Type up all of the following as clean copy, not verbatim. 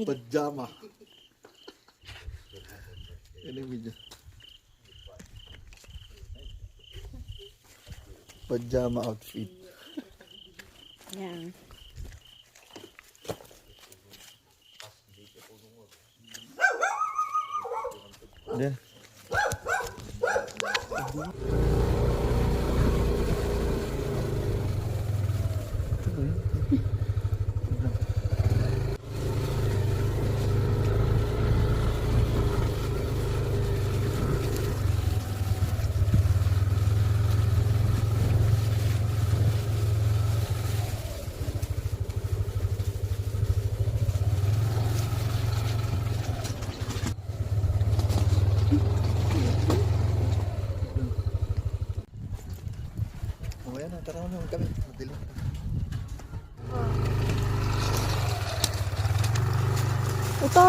Pajama. Yan yung video. Pajama outfit. Yan. Yan. Ayan na, tara naman kami. Madilim. Ito.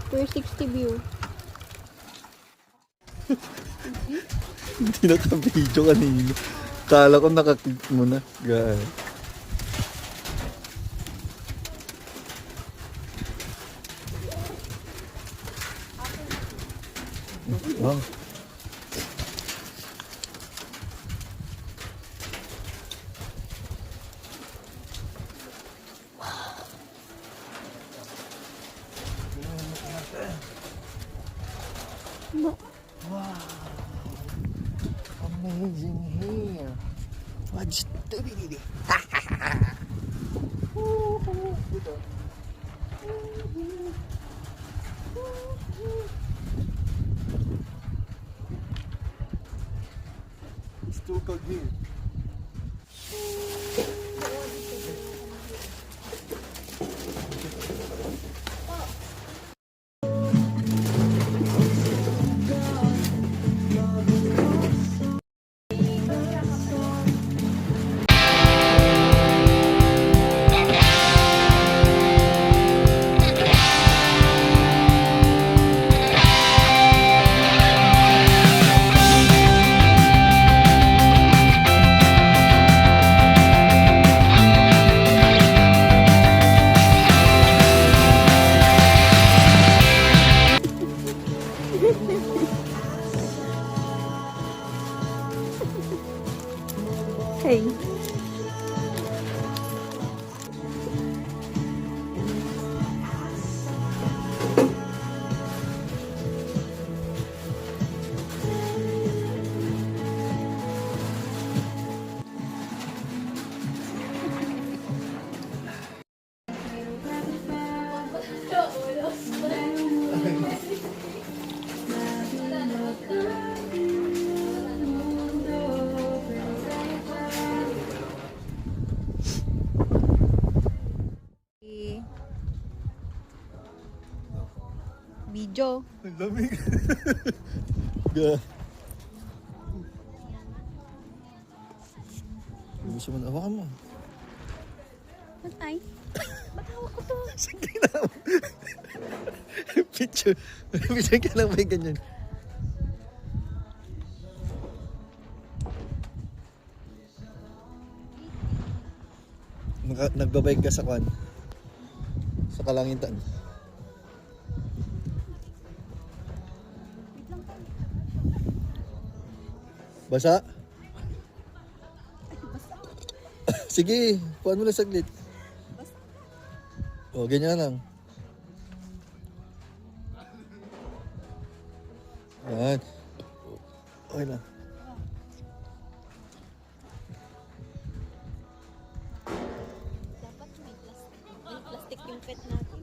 360 view. Hindi naka-video kanina. Kala ko nakaklik mo na. Gaya. Wow. Wow. Amazing hair. What's doing? It's too cold here. Hey. Video. Ang lamig. Gaya. Gusto mo na, hawakan mo. Ay. Ba't hawak ko to? Sige na. Picture. Picture ka lang may ganyan. Nagbabayag ka sa kwan. Sa kalangitan. Basa? Sige, puan mo lang saglit. O, ganyan lang. Yan. Okay na. Dapat may plastic yung pet natin.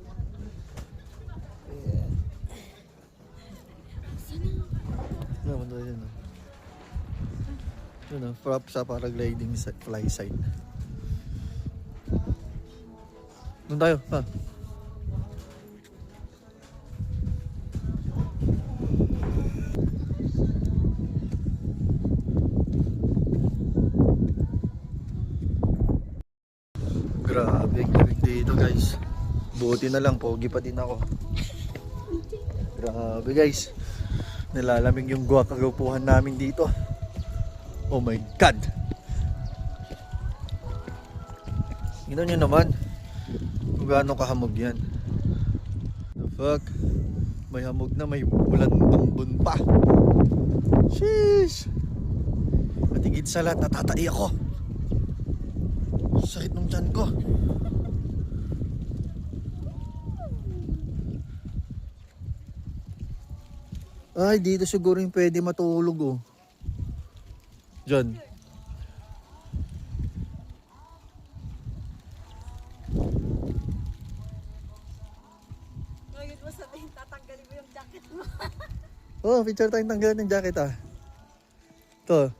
Ano, ano yun? Yun, prop sa paragliding fly site. Doon tayo, ha? Grabe, lamig dito guys. Buti na lang, pogi pa din ako. Grabe guys. Nilalamig yung kagapuhan namin dito. Oh my God! Tingnan nyo naman. Kung gaano kahamog yan. The fuck? May hamog na, may ulan ambon pa. Sheesh! At higit sa lahat, natatai ako. Sakit ng tiyan ko. Ay, dito siguro yung pwede matulog oh. Diyan. Ngayon mo sabihin, tatanggalin mo yung jacket mo. Oh, picture tayong tanggalan ng jacket ah. Ito.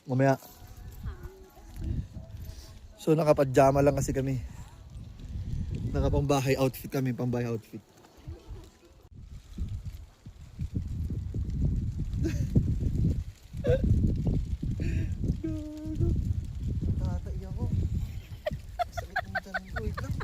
Mamaya. So nakapajama lang kasi kami. Nakapambahay outfit kami, pambahay outfit. Natatay ako. Sakit ng tiyan ko, wait lang.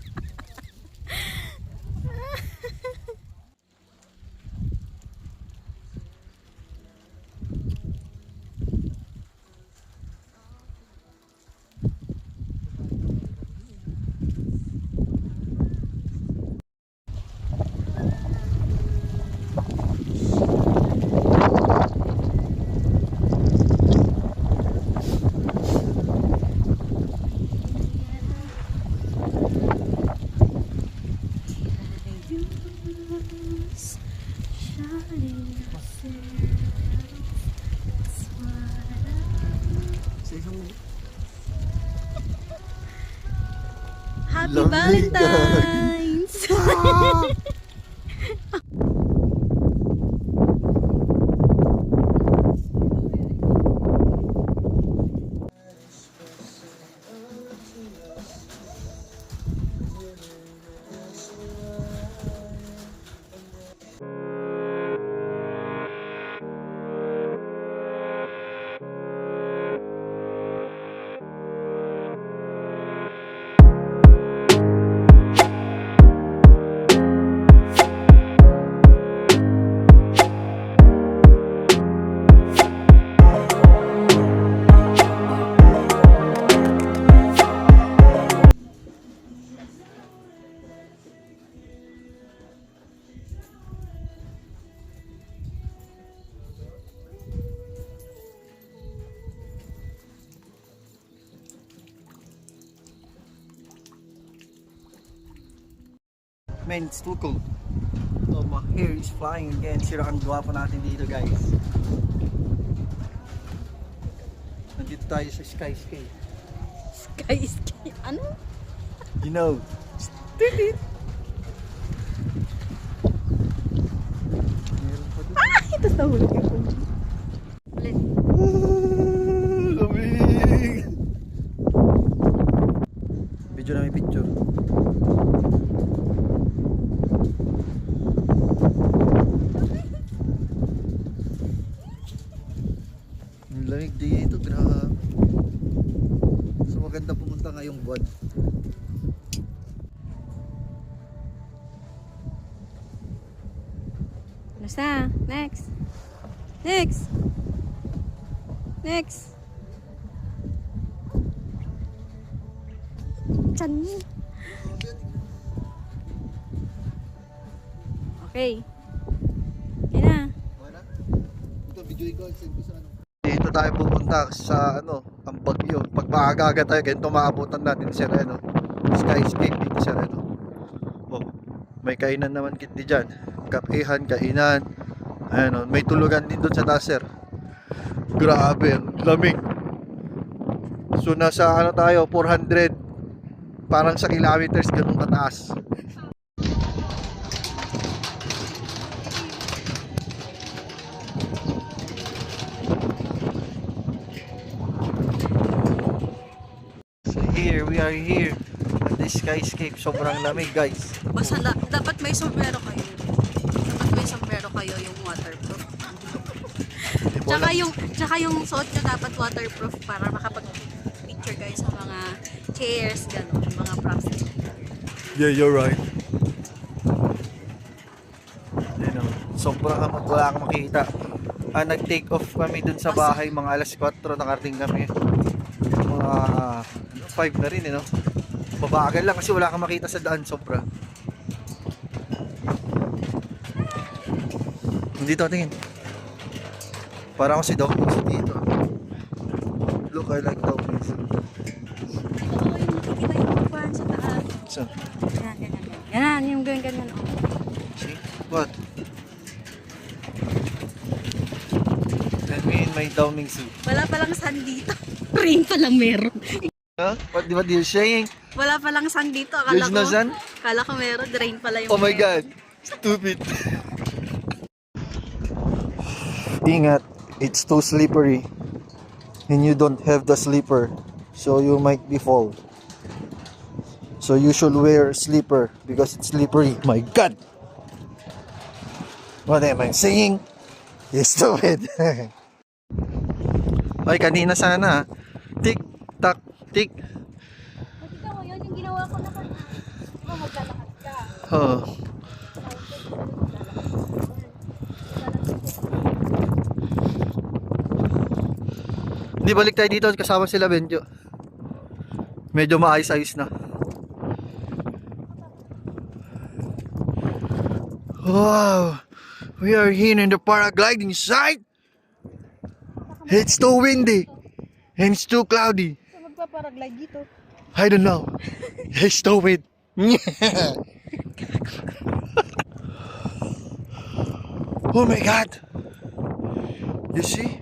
Happy Lamig, Valentine's! Man, it's too cold. Oh, my hair is flying again. Sira ang gwapo natin dito, guys. Nandito tayo sa skyscape. Sky. Ano? You know. Titit. Meron pa doon. Ah! Ito sa hulog yung punch. Ulit. Lamig. Video na may picture. Ang lamig dito, grabe. So maganda pumunta ngayong buwan. Basta. Next. Next. Next. Chan mo. Okay. Okay na. Ito video ko send ko sa ano. Dito tayo pupunta sa ano, ang Bagyo. Pag maaga tayo, ganito maabutan natin si Reno. Skyscape dito si Reno. Oh, may kainan naman kiti dyan. Kapihan, kainan. Ayan, oh, may tulugan din doon sa taas, sir. Grabe, ang lamig. So nasa ano tayo, 400 parang sa kilometers ganun kataas. So here, we are here at the skyscape. Sobrang lamig, guys. Basta dapat may sombrero kayo. Dapat may sombrero kayo yung waterproof. Tsaka yung suot nyo dapat waterproof para makapag-picture kayo sa mga chairs, gano'n, mga props. Yeah, you're right. You know, sobrang hamog, wala kang makita. Nag-take off kami dun sa bahay, mga alas 4 nakarating kami. Mga 5 na rin, you know. Mabagal lang kasi wala kang makita sa daan sobra. Dito tingin. Parang ako si Doc Mix dito. Look, I like Doc Mix. Ito yung nakikita yung upuan sa taas. So, Yan, yung ganyan. Oh. see? What? Let me in my Downing suit. Wala palang sun dito. Rain pa lang meron. Huh? What you're saying? Wala palang sun dito. Akala There's no sun? Akala ko meron. Rain pala yung Oh my meron. God. Stupid. Ingat. It's too slippery. And you don't have the slipper. So you might be fall. So you should wear slipper because it's slippery. My God. What am I saying? You stupid. Ay, kanina sana. Tik, tak, tik. Nakita mo yun, yung ginawa ko na kanina. Oh, maglalakad ka. Oh. Hindi, balik tayo dito kasama sila Benjo. Medyo maayos-ayos na. Wow! We are here in the paragliding site. It's too windy and it's too cloudy. So, magpaparaglide dito. I don't know. It's too wind. Oh my God! You see?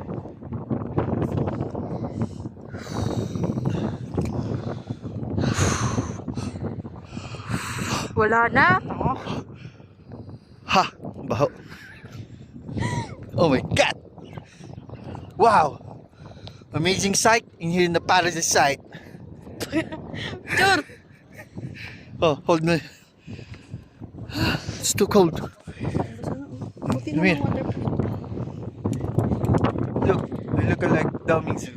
Wala na. Ha! Baho. Oh my God! Wow! Amazing sight in here in the paradise site. Sure. Oh, hold me. It's too cold. Buti Come here. naman waterproof. Look, I look like Downing Zoo.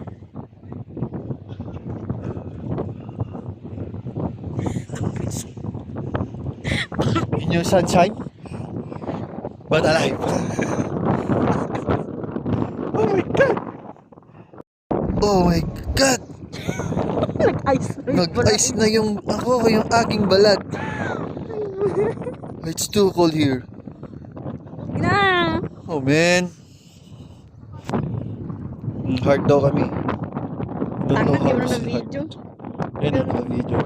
In your sunshine, but alive. Oh my God! Oh my God! Nag-ice. Nag-ice na yung aking balat. It's too cold here. Na. Oh man. Hard daw kami. Don't know Tangat how yun to na say hard. video. Yan ang video.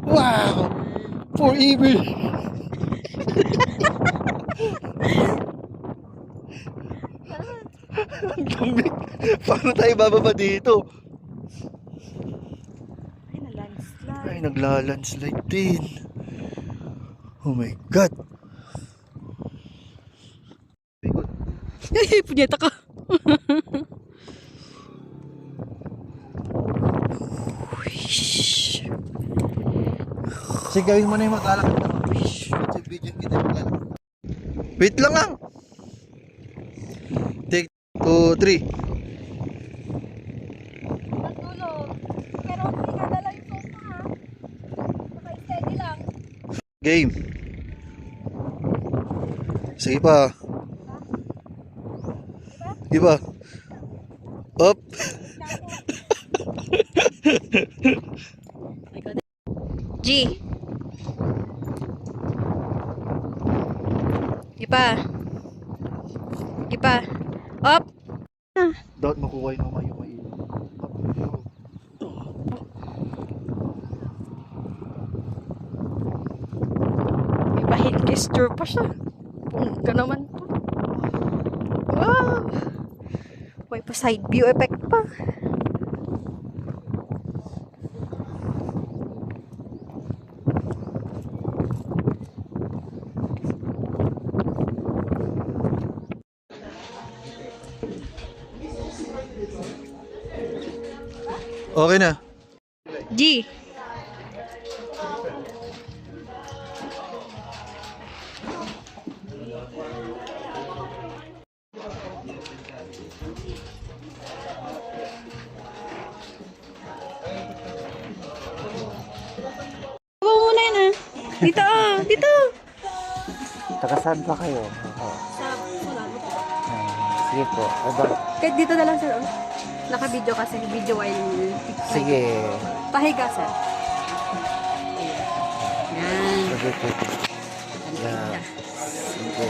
Wow! Forever! Ang lamig. Paano tayo bababa dito? Ay, na-landslide. Ay, nagla-landslide din. Oh my God. Ay, punyeta ka. Kasi gawin mo na yung maglalakad na. Video kita yung maglalakad. Wait lang lang. Take 2, 3. Pagtulog. Pero hindi ka dala yung phone mo, ha? Naka-steady lang. Game. Sige pa. Sige pa. Up. G. Ipa. Ipa. Up. Dapat makuha yung mamay yung mailo. May bahid gesture pa siya. Pungka naman to. Wow. May pa side view effect pa. Okay na. G. Huwag muna yun, ah. Dito, dito. Taga saan pa kayo? Sa Solano po. Sige po. Aba, Kahit dito na lang, sir. Oh. Naka-video kasi. Video while picture. sige. Pahiga, sir. Sige po. Ang Yeah. ganda. Sige.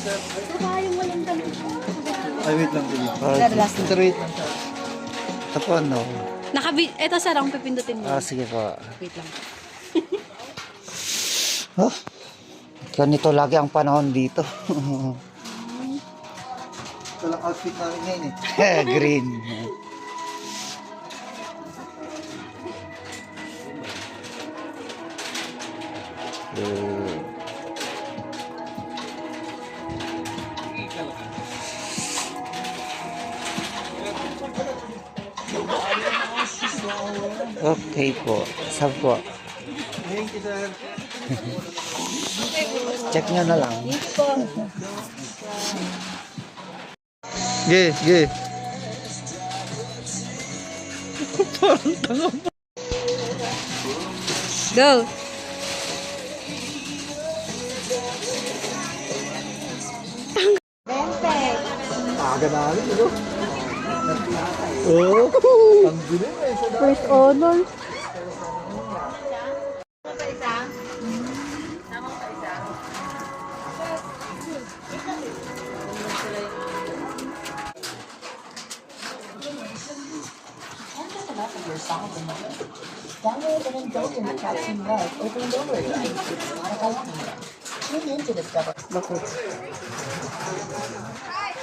Saka yung walang damit. Ay, wait lang, Billy. Last na. Sir, wait lang. Ito po ano? Ito sir, ang pipindutin mo. Sige po. Wait lang. Huh? Ganito lagi ang panahon dito. Ito lang outfit namin ngayon eh. Green. Okay po. Saan po? Thank you, sir. Check nyo na lang. Ge, ge. Go! Aga namin, ito. Oh, ang bilis eh. First honor. Download and indulge in the caption love over and over again. Tune in to discover. Bakit?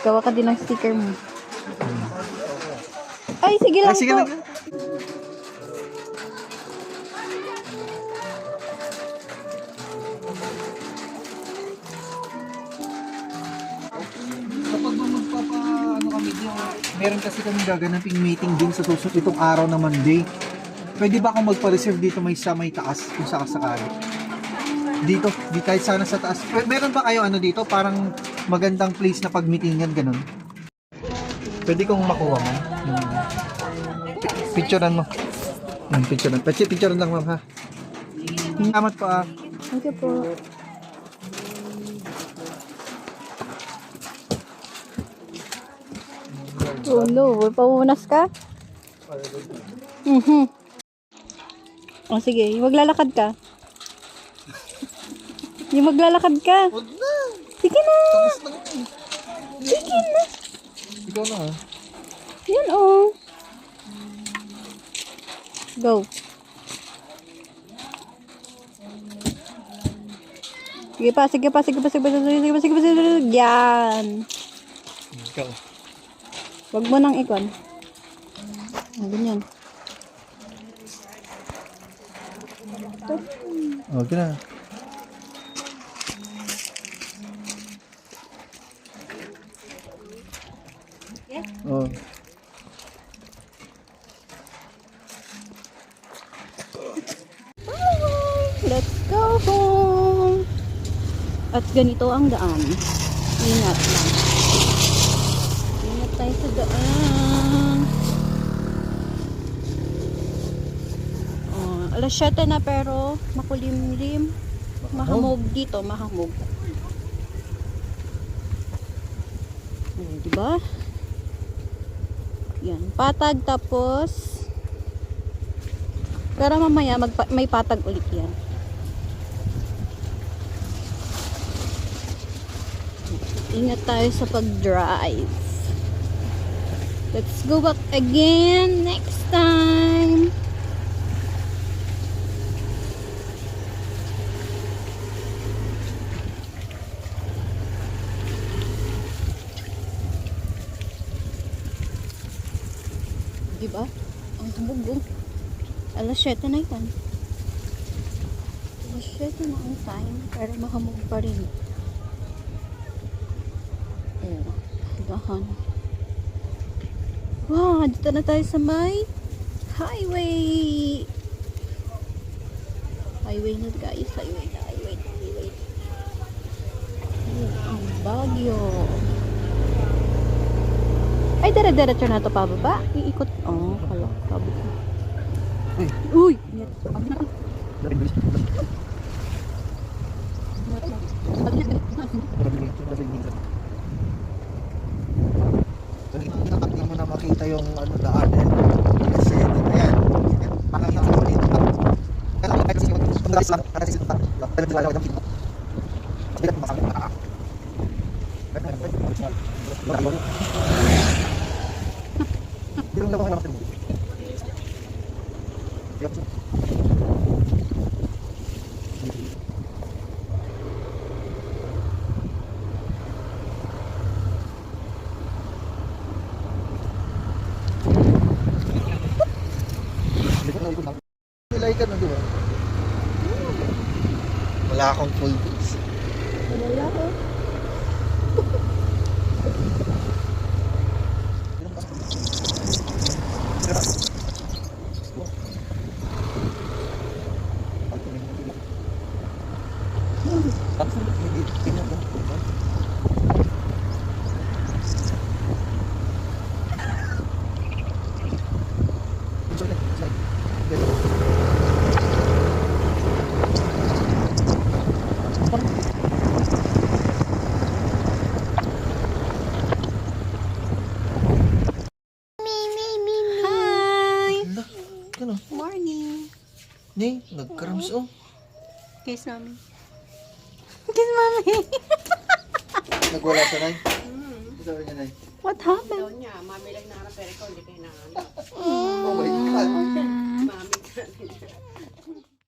Gawa ka din ng sticker mo. Ay, sige lang Sige po. lang. Kapag ano kami din, meron kasi kami gaganaping meeting din sa susunod itong araw na Monday. Pwede ba akong magpa-reserve dito may taas kung sakasakali? Dito, di kahit sana sa taas. Meron ba kayo ano dito, parang magandang place na pag-meetingan, ganun? Pwede kong makuha mo. Picturean mo. Picturean. Picturean lang, ma'am, ha? Salamat po, ah. Thank you po. Oh no, pamunas ka? O sige, yung maglalakad ka. Yung maglalakad ka. Huwag na. Sige na. Tapos na. Sige na. Ikaw na, ha? Yan oh. Go. Sige pa, sige pa, sige pa, sige pa, sige pa, sige pa, sige pa. Yan. Ikaw. Wag mo nang ikon. Ganyan. Okay na. Oh. Let's go home. At ganito ang daan. Ingat lang. Ingat tayo sa daan. Oh, alas 7 na pero makulimlim. Mahamog dito, mahamog. Oh, diba? Yan, patag tapos pero mamaya may patag ulit yan. Ingat tayo sa pag-drive. Let's go back again next time. Diba? Ang hubog. Alas 7 na yan. Alas 7 na ang time. Pero mahamog pa rin. Oh, dahan. Wow, dito na tayo sa may highway. Highway na guys. Highway. Oh, ang Baguio. Ay, dire-diretso na ito pababa. Iikot. Oh, kala. Sabi ko. Uy! yung ano, daan eh. Kasi ayan. Parang sa ulit. Kasi yung pagdalas lang, kasi yung pagdalas lang, sabi natin masakit na Hindi lang naman natin mo. Nilay ka na, di ba? Wala akong full face. Wala ko. Hi! Ano? Morning. Ni, nagkarams oh. Kiss mami. Kiss mami. Nagwala siya, Nay? Sabi niya, Nay. What happened? Daw niya, mami lang na pero ikaw hindi kayo na ano. Oh my God. Mami ka.